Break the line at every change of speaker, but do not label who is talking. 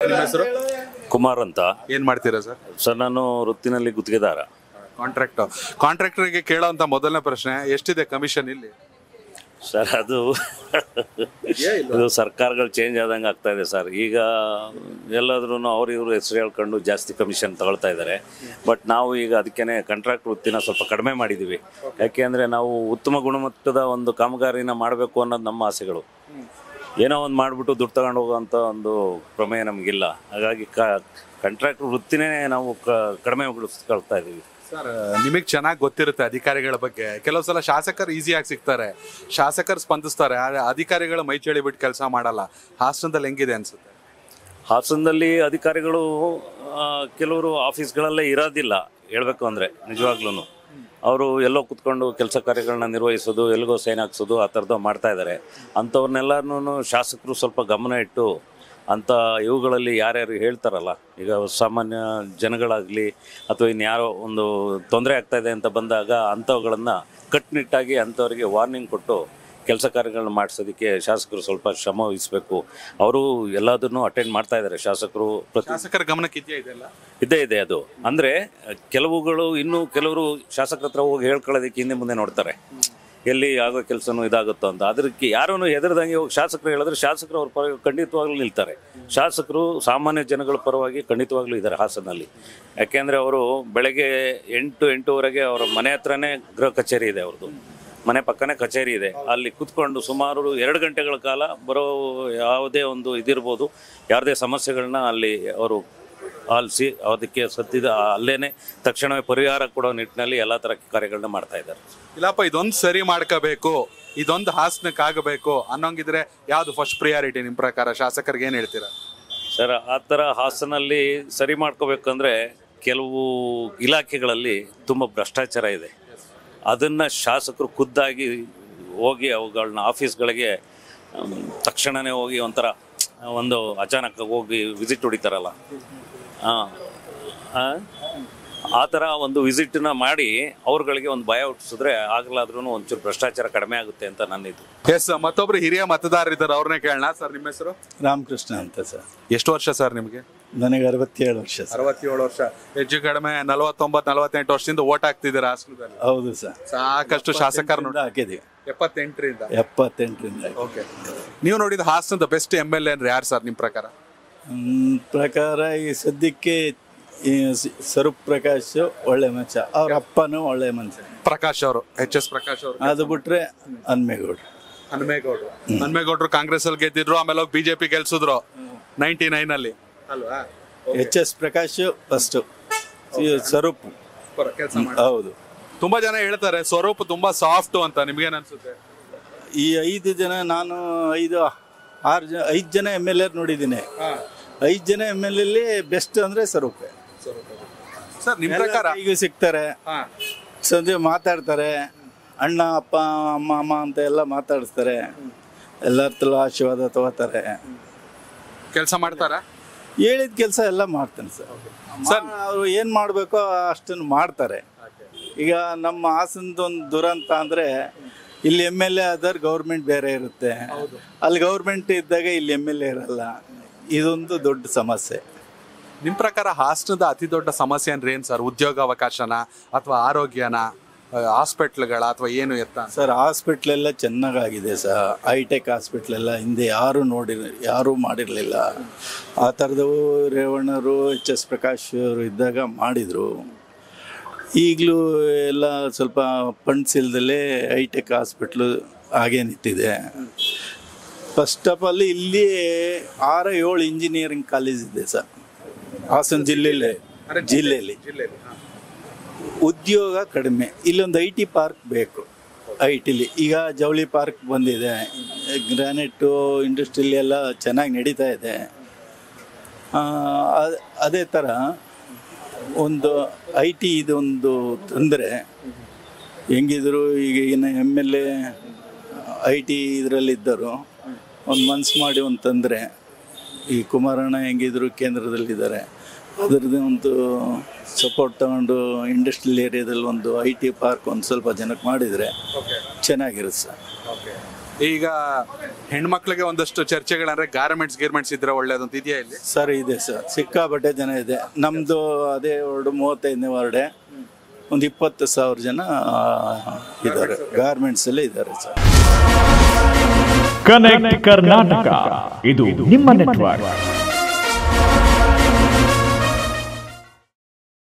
ನಿಮ್ಮ ಹೆಸರು?
ಕುಮಾರ್ ಅಂತ.
ಏನ್ ಮಾಡ್ತೀರಾ ಸರ್?
ಸರ್ ನಾನು ವೃತ್ತಿನಲ್ಲಿ ಗುತ್ತಿಗೆದಾರ.
ಕಾಂಟ್ರಾಕ್ಟರ್ಗೆ ಕೇಳೋಂತ ಮೊದಲನೇ ಪ್ರಶ್ನೆ, ಎಷ್ಟಿದೆ ಕಮಿಷನ್ ಇಲ್ಲಿ?
ಸರ್ ಅದು ಇದು ಸರ್ಕಾರಗಳು ಚೇಂಜ್ ಆದಂಗೆ ಆಗ್ತಾ ಇದೆ ಸರ್. ಈಗ ಎಲ್ಲಾದ್ರೂ ಅವ್ರು ಇವರು ಹೆಸರು ಹೇಳ್ಕೊಂಡು ಜಾಸ್ತಿ ಕಮಿಷನ್ ತಗೊಳ್ತಾ ಇದ್ದಾರೆ. ಬಟ್ ನಾವು ಈಗ ಅದಕ್ಕೇ ಕಾಂಟ್ರಾಕ್ಟ್ ವೃತ್ತಿನ ಸ್ವಲ್ಪ ಕಡಿಮೆ ಮಾಡಿದ್ದೀವಿ. ಯಾಕೆ ಅಂದರೆ ನಾವು ಉತ್ತಮ ಗುಣಮಟ್ಟದ ಒಂದು ಕಾಮಗಾರಿನ ಮಾಡಬೇಕು ಅನ್ನೋದು ನಮ್ಮ ಆಸೆಗಳು. ಏನೋ ಒಂದು ಮಾಡಿಬಿಟ್ಟು ದುಡ್ಡು ತಗೊಂಡು ಹೋಗೋವಂಥ ಒಂದು ಪ್ರಮೇಯ ನಮಗಿಲ್ಲ. ಹಾಗಾಗಿ ಕಾಂಟ್ರಾಕ್ಟ್ ವೃತ್ತಿನೇ ನಾವು ಕಡಿಮೆಗೊಳಿಸ್ಕೊಳ್ತಾ ಇದ್ದೀವಿ.
ಸರ್, ನಿಮಗೆ ಚೆನ್ನಾಗಿ ಗೊತ್ತಿರುತ್ತೆ ಅಧಿಕಾರಿಗಳ ಬಗ್ಗೆ. ಕೆಲವು ಸಲ ಶಾಸಕರು ಈಸಿಯಾಗಿ ಸಿಗ್ತಾರೆ, ಶಾಸಕರು ಸ್ಪಂದಿಸ್ತಾರೆ, ಅಧಿಕಾರಿಗಳು ಮೈ ಚಳಿ ಬಿಟ್ಟು ಕೆಲಸ ಮಾಡಲ್ಲ. ಹಾಸನದಲ್ಲಿ ಹೆಂಗಿದೆ ಅನ್ಸುತ್ತೆ?
ಹಾಸನದಲ್ಲಿ ಅಧಿಕಾರಿಗಳು ಕೆಲವರು ಆಫೀಸ್ಗಳಲ್ಲೇ ಇರೋದಿಲ್ಲ ಹೇಳ್ಬೇಕು ಅಂದರೆ. ನಿಜವಾಗ್ಲೂ ಅವರು ಎಲ್ಲೋ ಕೂತ್ಕೊಂಡು ಕೆಲಸ ಕಾರ್ಯಗಳನ್ನ ನಿರ್ವಹಿಸೋದು, ಎಲ್ಲಿಗೋ ಸೈನ್ ಹಾಕ್ಸೋದು, ಆ ಥರದ್ದು ಮಾಡ್ತಾ ಇದ್ದಾರೆ. ಅಂಥವ್ರನ್ನೆಲ್ಲನೂ ಶಾಸಕರು ಸ್ವಲ್ಪ ಗಮನ ಇಟ್ಟು ಅಂಥ ಇವುಗಳಲ್ಲಿ ಯಾರ್ಯಾರು ಹೇಳ್ತಾರಲ್ಲ, ಈಗ ಸಾಮಾನ್ಯ ಜನಗಳಾಗಲಿ ಅಥವಾ ಇನ್ಯಾರೋ ಒಂದು ತೊಂದರೆ ಆಗ್ತಾಯಿದೆ ಅಂತ ಬಂದಾಗ ಅಂಥವುಗಳನ್ನು ಕಟ್ಟುನಿಟ್ಟಾಗಿ ಅಂಥವ್ರಿಗೆ ವಾರ್ನಿಂಗ್ ಕೊಟ್ಟು ಕೆಲಸ ಕಾರ್ಯಗಳನ್ನ ಮಾಡಿಸೋದಕ್ಕೆ ಶಾಸಕರು ಸ್ವಲ್ಪ ಶ್ರಮ ವಹಿಸಬೇಕು. ಅವರು ಎಲ್ಲದನ್ನು ಅಟೆಂಡ್ ಮಾಡ್ತಾ ಇದ್ದಾರೆ ಶಾಸಕರು.
ಶಾಸಕರ ಗಮನಕ್ಕೆ ಇದೆಯಲ್ಲ?
ಇದೆ ಅದು. ಅಂದರೆ ಕೆಲವುಗಳು ಇನ್ನೂ ಕೆಲವರು ಶಾಸಕರ ಹತ್ರ ಹೋಗಿ ಹೇಳ್ಕೊಳ್ಳೋದಕ್ಕೆ ಹಿಂದೆ ಮುಂದೆ ನೋಡ್ತಾರೆ, ಎಲ್ಲಿ ಆಗೋ ಕೆಲಸನೂ ಇದಾಗುತ್ತೋ ಅಂತ. ಅದಕ್ಕೆ ಯಾರೂ ಹೆದರ್ದಂಗೆ ಹೋಗಿ ಶಾಸಕರು ಹೇಳಿದ್ರೆ ಶಾಸಕರು ಅವ್ರ ಪರವಾಗಿ ಖಂಡಿತವಾಗ್ಲೂ ನಿಲ್ತಾರೆ. ಶಾಸಕರು ಸಾಮಾನ್ಯ ಜನಗಳ ಪರವಾಗಿ ಖಂಡಿತವಾಗ್ಲೂ ಇದ್ದಾರೆ ಹಾಸನಲ್ಲಿ. ಯಾಕೆಂದರೆ ಅವರು ಬೆಳಗ್ಗೆ 8-8:30 ಅವರ ಮನೆ ಹತ್ರನೇ ಗೃಹ ಕಚೇರಿ ಇದೆ. ಅವ್ರದ್ದು ಮನೆ ಪಕ್ಕನೇ ಕಚೇರಿ ಇದೆ. ಅಲ್ಲಿ ಕೂತ್ಕೊಂಡು ಸುಮಾರು 2 ಗಂಟೆಗಳ ಕಾಲ ಬರೋ ಯಾವುದೇ ಒಂದು ಇದಿರ್ಬೋದು, ಯಾವುದೇ ಸಮಸ್ಯೆಗಳನ್ನ ಅಲ್ಲಿ ಅವರು ಆಲಿಸಿ ಅದಕ್ಕೆ ಸತ್ತಿದ ಅಲ್ಲೇ ತಕ್ಷಣವೇ ಪರಿಹಾರ ಕೊಡೋ ನಿಟ್ಟಿನಲ್ಲಿ ಎಲ್ಲ ಥರ ಕಾರ್ಯಗಳನ್ನ ಮಾಡ್ತಾ ಇದ್ದಾರೆ.
ಇಲ್ಲಪ್ಪ, ಇದೊಂದು ಸರಿ ಮಾಡ್ಕೋಬೇಕು, ಇದೊಂದು ಹಾಸನಕ್ಕಾಗಬೇಕು ಅನ್ನೋಂಗಿದ್ರೆ ಯಾವುದು ಫಸ್ಟ್ ಪ್ರಿಯಾರಿಟಿ ನಿಮ್ಮ ಪ್ರಕಾರ? ಶಾಸಕರಿಗೆ ಏನು ಹೇಳ್ತೀರಾ
ಸರ್? ಆ ಥರ ಹಾಸನಲ್ಲಿ ಸರಿ ಮಾಡ್ಕೋಬೇಕಂದ್ರೆ ಕೆಲವು ಇಲಾಖೆಗಳಲ್ಲಿ ತುಂಬ ಭ್ರಷ್ಟಾಚಾರ ಇದೆ. ಅದನ್ನು ಶಾಸಕರು ಖುದ್ದಾಗಿ ಹೋಗಿ ಅವುಗಳನ್ನ ಆಫೀಸ್ಗಳಿಗೆ ತಕ್ಷಣವೇ ಹೋಗಿ ಒಂಥರ ಒಂದು ಅಚಾನಕ್ ಹೋಗಿ ವಿಸಿಟ್ ಹೊಡಿತಾರಲ್ಲ, ಆ ಥರ ಒಂದು ವಿಸಿಟ್ನ ಮಾಡಿ ಅವ್ರುಗಳಿಗೆ ಒಂದು ಭಯ ಹುಟ್ಟಿಸಿದ್ರೆ ಆಗಲಾದ್ರೂ ಒಂಚೂರು ಭ್ರಷ್ಟಾಚಾರ ಕಡಿಮೆ ಆಗುತ್ತೆ ಅಂತ ನನ್ನಿದು.
ಎಸ್, ಮತ್ತೊಬ್ರು ಹಿರಿಯ ಮತದಾರರಿದ್ದಾರೆ, ಅವ್ರನ್ನೇ ಕೇಳೋಣ. ಸರ್, ನಿಮ್ಮ ಹೆಸರು?
ರಾಮಕೃಷ್ಣ ಅಂತ ಸರ್.
ಎಷ್ಟು ವರ್ಷ ಸರ್ ನಿಮಗೆ?
ನನಗೆ 67 ವರ್ಷ.
67 ವರ್ಷ. ಹೆಚ್ಚು ಕಡಿಮೆ 49-48 ವರ್ಷದಿಂದ ಓಟ್ ಹಾಕ್ತಿದ್ದೀರಾ ಹಾಸನದಲ್ಲಿ?
ಹೌದು ಸರ್.
ಸಾಕಷ್ಟು ಶಾಸಕರು
ಹಾಕಿದ್ದೀವಿ.
78ರಿಂದ. ಓಕೆ. ನೀವು ನೋಡಿದ ಹಾಸನದ ಬೆಸ್ಟ್ MLA ಅಂದ್ರೆ ಯಾರು ಸರ್ ನಿಮ್ಮ ಪ್ರಕಾರ?
ಪ್ರಕಾರ ಈ ಸದ್ಯಕ್ಕೆ ಈ ಸ್ವರೂಪ್ ಪ್ರಕಾಶ್ ಒಳ್ಳೆ ಮನುಷ್ಯ, ಅವ್ರ ಅಪ್ಪನೂ ಒಳ್ಳೆ ಮನುಷ್ಯ.
ಪ್ರಕಾಶ್ ಅವರು, HS ಪ್ರಕಾಶ್ ಅವರು.
ಅದು ಬಿಟ್ರೆ
ಹನುಮೇಗೌಡರು ಕಾಂಗ್ರೆಸ್ ಅಲ್ಲಿ ಗೆದ್ದಿದ್ರು, ಆಮೇಲೆ ಹೋಗಿ BJP ಗೆಲ್ಸಿದ್ರು 99 ಅಲ್ವಾ?
HS ಪ್ರಕಾಶ್ ಫಸ್ಟ್, ಸ್ವರೂಪ್ ಹೌದು.
ತುಂಬಾ ಜನ ಹೇಳ್ತಾರೆ ಸ್ವರೂಪ್ ತುಂಬಾ ಸಾಫ್ಟ್ ಅಂತ, ನಿಮ್ಗೇನ್ ಅನ್ಸುತ್ತೆ?
ಈ 5 ಜನ, ನಾನು 5 ಜನ MLA ನೋಡಿದ್ದೀನಿ. 5 ಜನ MLA ಬೆಸ್ಟ್ ಅಂದ್ರೆ ಸ್ವರೂಪ್
ಸರ್. ನಿಮ್ ಪ್ರಕಾರ
ಈಗ ಸಿಗ್ತಾರೆ, ಸಂಜೆ ಮಾತಾಡ್ತಾರೆ, ಅಣ್ಣ ಅಪ್ಪ ಅಮ್ಮ ಅಂತ ಎಲ್ಲ ಮಾತಾಡಿಸ್ತಾರೆ, ಎಲ್ಲರ ಆಶೀರ್ವಾದ ತಗೋತಾರೆ,
ಕೆಲಸ ಮಾಡ್ತಾರ,
ಹೇಳಿದ ಕೆಲಸ ಎಲ್ಲ ಮಾಡ್ತಾನೆ ಸರ್. ಅವ್ರು ಏನು ಮಾಡಬೇಕೋ ಅಷ್ಟನ್ನು ಮಾಡ್ತಾರೆ. ಈಗ ನಮ್ಮ ಹಾಸನದೊಂದು ದುರಂತ ಅಂದರೆ ಇಲ್ಲಿ MLA ಆದ್ರೆ ಗೌರ್ಮೆಂಟ್ ಬೇರೆ ಇರುತ್ತೆ, ಅಲ್ಲಿ ಗೌರ್ಮೆಂಟ್ ಇದ್ದಾಗ ಇಲ್ಲಿ MLA ಇರಲ್ಲ. ಇದೊಂದು ದೊಡ್ಡ ಸಮಸ್ಯೆ.
ನಿಮ್ಮ ಪ್ರಕಾರ ಹಾಸನದ ಅತಿ ದೊಡ್ಡ ಸಮಸ್ಯೆ ಅಂದ್ರೆ ಏನು ಸರ್? ಉದ್ಯೋಗ ಅವಕಾಶನ ಅಥವಾ ಆರೋಗ್ಯನ, ಹಾಸ್ಪಿಟ್ಲ್ಗಳ ಅಥವಾ ಏನು ಎತ್ತ?
ಸರ್, ಹಾಸ್ಪಿಟ್ಲೆಲ್ಲ ಚೆನ್ನಾಗಾಗಿದೆ ಸರ್. ಹೈಟೆಕ್ ಹಾಸ್ಪಿಟ್ಲೆಲ್ಲ ಹಿಂದೆ ಯಾರೂ ಮಾಡಿರಲಿಲ್ಲ. ಆ ಥರದವು ರೇವಣ್ಣರು, HS ಪ್ರಕಾಶ್ ಅವರು ಇದ್ದಾಗ ಮಾಡಿದರು. ಈಗಲೂ ಎಲ್ಲ ಸ್ವಲ್ಪ ಫಂಡ್ಸ್ ಇಲ್ದಲೇ ಹೈಟೆಕ್ ಹಾಸ್ಪಿಟ್ಲು ಹಾಗೇ ನಿಂತಿದೆ. ಫಸ್ಟ್ ಆಫ್ ಆಲ್ ಇಲ್ಲಿ 6-7 ಇಂಜಿನಿಯರಿಂಗ್ ಕಾಲೇಜ್ ಇದೆ ಸರ್ ಹಾಸನ ಜಿಲ್ಲೆಯಲ್ಲಿ. ಉದ್ಯೋಗ ಕಡಿಮೆ. ಇಲ್ಲೊಂದು IT ಪಾರ್ಕ್ ಬೇಕು. ITಲಿ ಈಗ ಜವಳಿ ಪಾರ್ಕ್ ಬಂದಿದೆ, ಗ್ರಾನೈಟು ಇಂಡಸ್ಟ್ರಿಲಿ ಎಲ್ಲ ಚೆನ್ನಾಗಿ ನಡೀತಾ ಇದೆ. ಅದೇ ಥರ ಒಂದು IT ಇದೊಂದು ತಂದರೆ ಹೆಂಗಿದ್ರು ಈಗಿನ MLA IT ಇದರಲ್ಲಿದ್ದರು, ಒಂದು ಮನ್ಸು ಮಾಡಿ ಒಂದು ತಂದರೆ, ಈ ಕುಮಾರಣ್ಣ ಹೆಂಗಿದ್ರು ಕೇಂದ್ರದಲ್ಲಿದ್ದಾರೆ, ಅದರದ್ದು ಒಂದು ಸಪೋರ್ಟ್ ತಗೊಂಡು ಇಂಡಸ್ಟ್ರಿಯಲ್ ಏರಿಯಾದಲ್ಲಿ ಒಂದು IT ಪಾರ್ಕ್ ಒಂದು ಸ್ವಲ್ಪ ಜನಕ್ಕೆ ಮಾಡಿದರೆ ಚೆನ್ನಾಗಿರುತ್ತೆ ಸರ್.
ಈಗ ಹೆಣ್ಮಕ್ಳಿಗೆ ಒಂದಷ್ಟು ಚರ್ಚೆಗಳಂದ್ರೆ ಗಾರ್ಮೆಂಟ್ಸ್ ಇದ್ರೆ ಒಳ್ಳೇದಂತ ಇದೆಯಾ ಇಲ್ಲಿ?
ಸರ್ ಇದೆ ಸರ್, ಸಿಕ್ಕಾಪಟ್ಟೆ ಜನ ಇದೆ. ನಮ್ಮದು ಅದೇ ವಾರ್ಡು 35ನೇ ವಾರ್ಡೆ, ಒಂದು 20,000 ಜನ ಇದ್ದಾರೆ, ಗಾರ್ಮೆಂಟ್ಸಲ್ಲೇ ಇದ್ದಾರೆ ಸರ್.
ಕನೆಕ್ಟ್ ಕರ್ನಾಟಕ, ಇದು ನಿಮ್ಮ ನೆಟ್ವರ್ಕ್.